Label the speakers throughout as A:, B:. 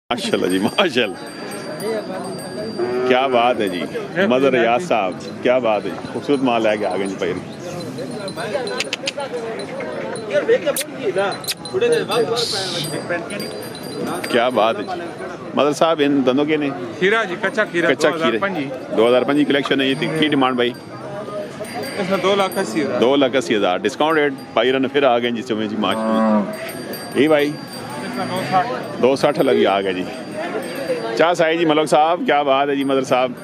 A: माशाल्लाह जी माशाल्लाह, क्या बात है जी। मदर रियाज साहब क्या बात है, खूबसूरत माल है आगे जी भाई। क्या बात है मदर साहब, इन दोनों के ने
B: खीरा जी, कच्चा खीरा
A: 2005 कलेक्शन है ये। की डिमांड भाई?
B: इसमें 2,80,000।
A: 2,80,000 डिस्काउंट रेट भाई रन फिर आ गए जी समय जी माशाल्लाह। ये भाई 260 लगी आ गया जी। क्या साई जी मलक साहब, क्या बात है जी मदर साहब।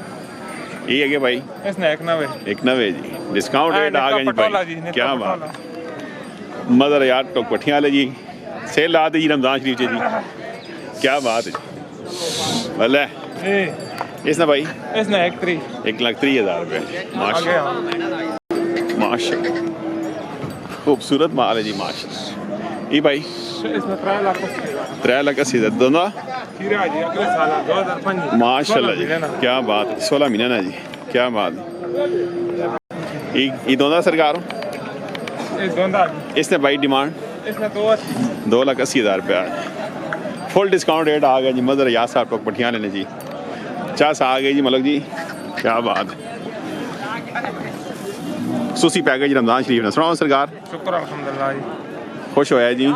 A: ये है कि भाई
B: इसने
A: 190 जी डिस्काउंट रेट आ गया जी भाई। क्या बात मदर यार तो पठियां ले जी सेल ला दी जी रमजान शरीफ जी। क्या बात है भले इसने भाई?
B: इसने
A: 1,30,000 रुपये माशाल्लाह माशाल्लाह, खूबसूरत माल है जी माशाल्लाह। ये भाई
B: इसमें
A: 3,80,000 दोनों
B: खीरा जी, अगले साल 2005
A: माशाल्लाह जी। क्या बात है 16 महीने ना जी, क्या बात है। ये दोनों सरकार इसने भाई डिमांड
B: इसमें
A: 2,80,000 रुपया फुल डिस्काउंट रेट आ गया जी। मदर याद साहब को पठियाँ लेने जी। 50 आ गई जी मलक जी, क्या बात है। सुसी पैकेज रमजान शरीफ ने सुनाओ सरकार।
B: शुक्र अल्हम्दुलिल्लाह जी,
A: खुश होया जी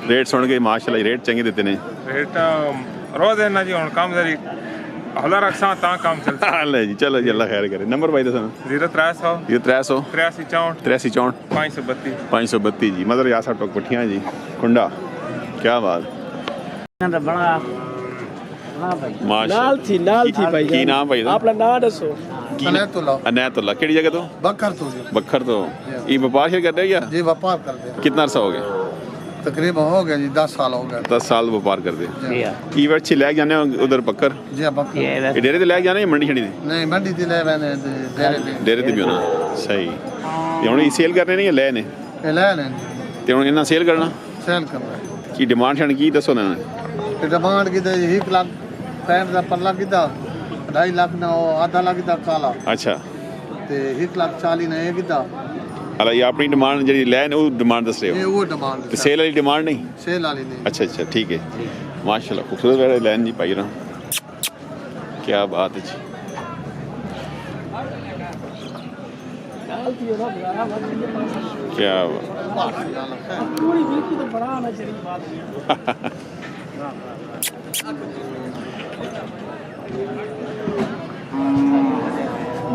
A: रेट सुन के माशाल्लाह। रेट चंगे देते ने
B: रेट रोज है ना जी, हुण काम जरी हला रखसा ता काम चलता
A: है जी। चलो जी अल्लाह खैर करे। नंबर भाई दसना।
B: 0300
A: 83
B: 83
A: 64
B: 532
A: 532 जी। मदर याद साहब को पठियाँ जी कुंडा, क्या बात
C: लाल थी भाई।
A: की नाम भाई
C: अपना नाम दसो।
A: अनैतुल्लाह केड़ी जगह तो? बखर तो। ये व्यापार कर रहे क्या?
D: जी व्यापार करते हैं।
A: कितना अर्सा हो गया?
D: तकरीबन हो गया जी 10 साल हो गए।
A: 10 साल व्यापार करते की वट लैके जाने उधर बकर?
D: जी बकर
A: डेरे ते लैके जाने मंडी छड़ी दी?
D: नहीं मंडी ते ले मैंने
A: डेरे ते भी होना सही। हुण ये सेल करने नहीं ले ने?
D: ले ने
A: ते हुण इन्ना सेल करना की डिमांड छण की दसो ना।
D: डिमांड की 1,65,000 ਦਾ ਪੱਲਾ ਕਿਦਾ 2.5 ਲੱਖ ਦਾ ਆਧਾ ਲੱਖ ਦਾ ਕਾਲਾ।
A: अच्छा
D: ਤੇ 1,40,000 ਨੇ ਇਹ ਕਿਦਾ
A: अला ये अपनी डिमांड जी लैन वो डिमांड दस रहे हो?
D: ਇਹ ਉਹ डिमांड
A: ते सेल वाली डिमांड नहीं?
D: ਸੇਲ ਵਾਲੀ ਨਹੀਂ।
A: अच्छा अच्छा ठीक है माशाल्लाह, खूबसूरत वेड़े लैन जी पाई रहा। क्या बात है जी। क्या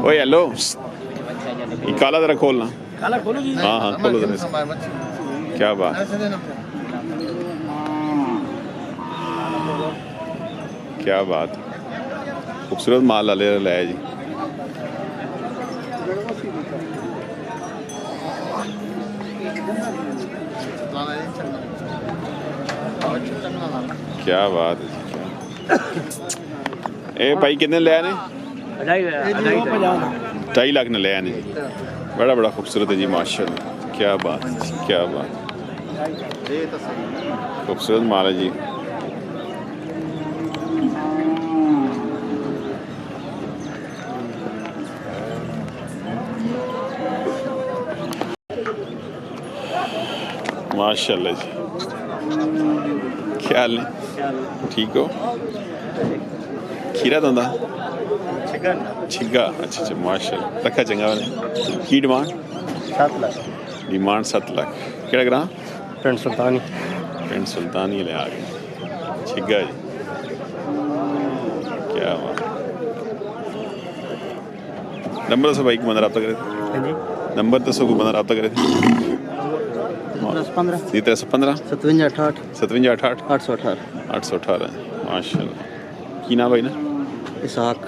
A: ओए हेलो, ये काला जरा खोलना।
C: काला खोलो जी।
A: हाँ हाँ खोलो जरा। क्या बात, क्या बात, खूबसूरत माल ले लाया जी। क्या बात है ए भाई कितने ले आने? 2.5 लाख ने ले आने जी। बड़ा बड़ा खूबसूरत है जी माशाल्लाह। क्या बात, क्या बात, खूबसूरत माल है जी। माशाल्लाह जी। क्या हाल है, ठीक हो? खीरा तो छिग्गा अच्छा अच्छा माशाल्लाह रखा चंगा वाले। की डिमांड?
D: 7 ਲੱਖ
A: डिमांड 7 लाख। केड़ा ग्रां?
D: ਪਿੰਡ ਸੁਲਤਾਨੀ।
A: पिंड सुल्तानी ले आ गए छिग्गा जी। क्या बात। नंबर दसो भाई को बंदा रब्ता करे थे। नंबर दसो को बंदा रब्ता करे थे।
D: 315
A: 315
D: 57
A: 58
D: 818
A: 818 माशाल्लाह। की नाम भाई ना?
D: इसाक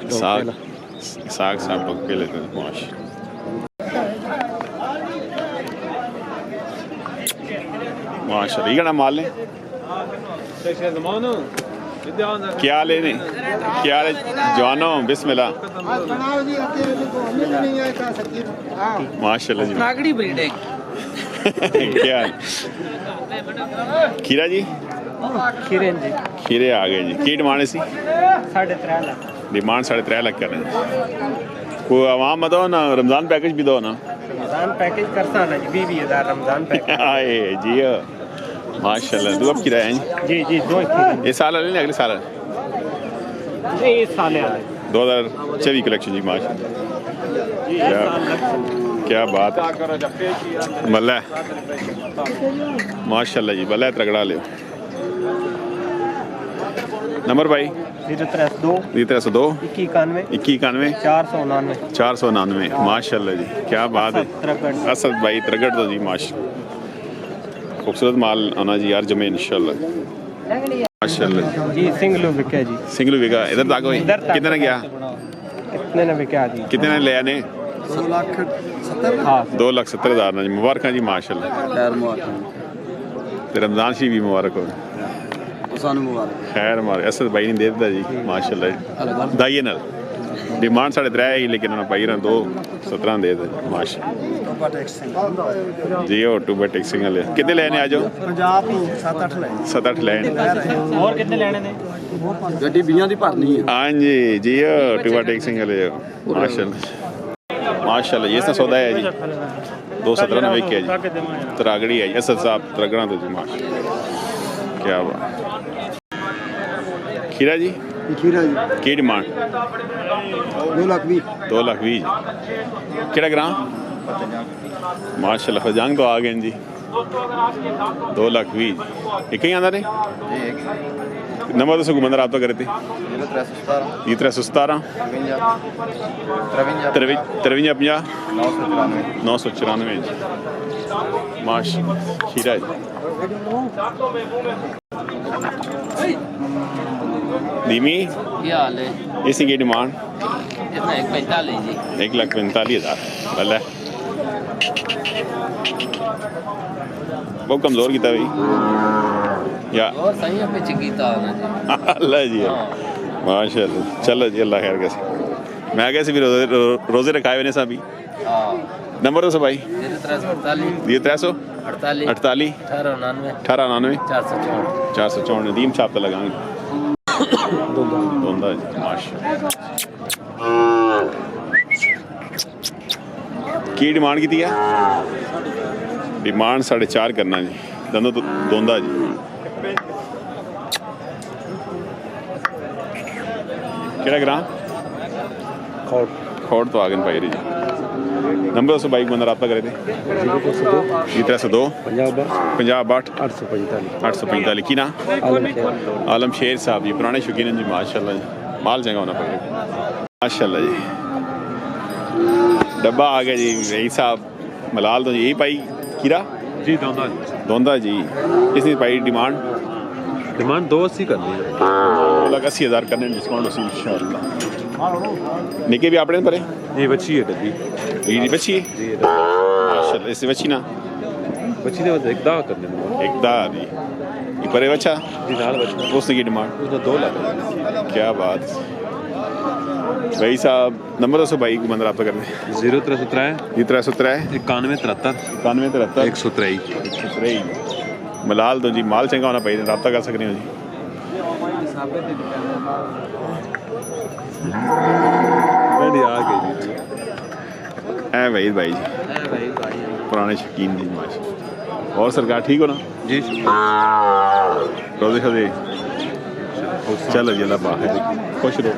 A: साग साहब लोग पहले थे माशाल्लाह। ये माल ने क्या लेने, क्या ले जवानो बिस्मिल्लाह माशाल्लाह जी। क्या खीरा जी? खीरे आ गए जी। की डिमांड सी?
D: 3.5 ਲੱਖ
A: डिमांड 3.5 लाख कर रहे हैं। कोई आवाम बताओ ना, रमज़ान पैकेज भी दो ना।
D: रमजान पैकेज करता ना जी 20,000 रमजान पैकेज।
A: आए जी माशाल्लाह। दो अब किराया है
D: जी जी 2
A: ये साल लेने अगले साल?
C: इस साल
A: 2024 कलेक्शन जी माशाल्लाह, क्या बात है, बल्ला माशाल्लाह जी, बल्ला तगड़ा लियो। नंबर भाई
C: 0302
A: 0302
C: 2191
A: 2191
C: 499
A: 499 माशाल्लाह जी, क्या बात है। असद भाई त्रगड़ तो जी माशाल्लाह, खूबसूरत माल आना जी यार जमे इंशाल्लाह माशाल्लाह
C: जी। सिंगलू बिका जी,
A: सिंगलू बिका। इधर तक हुई कितने ने गया,
C: कितने ने बिका जी?
A: कितने ने लिया ने?
C: 2,70,000
A: 2,70,000 जी। मुबारक जी माशाल्लाह, ते रमजान शरीफ भी मुबारक हो, खैर मारे। असद भाई ने दे दिता जी माशाल्लाह, दाइए नाल डिमांड 3.5 ही, लेकिन उन्होंने भाई ने 2,17 दे दिता माशाल्लाह जी। और 2 बट 1 सिंगल है। कितने लेने आ जाओ? 7-8 लेने।
C: और कितने लेने ने?
D: ਗੱਡੀ 20 ਦੀ ਭਰਨੀ ਹੈ।
A: हाँ जी जी, 2 बट 1 सिंगल है माशाल्लाह माशाल्लाह। ये इसका सौदा है जी 2,17 में बिक है जी, तरागड़ी है जी। असद साहब तरागड़ा तो जी माशाल्लाह, क्या बात। खीरा जी,
D: ਖੀਰਾ ਜੀ
A: की डिमांड?
D: 2,20,000
A: 2,20,000 जी। केड़ा ग्राम? माशाल्लाह फतेहजंग तो आ गए जी। 2,20,000 एक ही आंदा ने। नंबर दसो घुमंदा रब्ता करे थे। 0317 53 994 जी माशाल्लाह। खीरा जी धीमी
C: क्या हाल है?
A: इसी की डिमांड
C: कितना? 1,45,000 जी।
A: 1,45,000 भला बहुत कमज़ोर किया भाई या
C: और सही है, पिच कीता ना जी।
A: अल्लाह जी माशाल्लाह। चलो जी, अल्लाह खैर कैसे। मैं कैसे भी रोज़े रखाए हुए साहब।
C: हां,
A: नंबर दो भाई।
C: 0348
A: 348
C: 1899
A: 1899
C: 454
A: 454 नदीम छाप तो लगाएंगे दोंदा जी माशाल्लाह। की डिमांड की है? डिमांड 4.5 करना जी, दोनों तो दोंदा जी। केड़ा ग्राम? खोड़ तो आ गए भाई जी। नंबर दसो बाइक बंदा रब्ता करे थे। 0302 50 62 845 की ना? आलम शेर साहब जी, पुराने शौकीन हैं जी माशाल्लाह जी। माल चंगा होना पड़ेगा माशाल्लाह जी। डब्बा आ गया जी यही साहब मलाल तो यही पाई कीरा
B: जी।
A: दोंदा जी। इसकी पाई डिमांड
B: 280 करनी है।
A: 2,80,000 करने डिस्काउंट उसी इंशाल्लाह। निके भी आपने परे
B: ये बच्ची है डब्बी
A: ये बच्ची है माशाल्लाह। इससे बच्ची ना
B: बच्ची ने एक दाग करने में
A: एक दार जी। ये परे बच्चा
B: जी नाल बच्चा
A: उसने की डिमांड
B: उसका 2 लाख।
A: क्या बात भाई साहब। नंबर दसो भाई को बंदा रब्ता करने।
B: 0317
A: 0317
B: 91 73
A: 91 73
B: 123
A: 123 मलाल तो जी। माल चंगा होना भाई, रब्ता कर सकते हो जी। ऐ भाई जी पुराने शौकीन जी माशाल्लाह। और सरकार ठीक हो ना
B: जी?
A: रोजे शोजे चलो जी, अल्लाह पाक खुश रहो।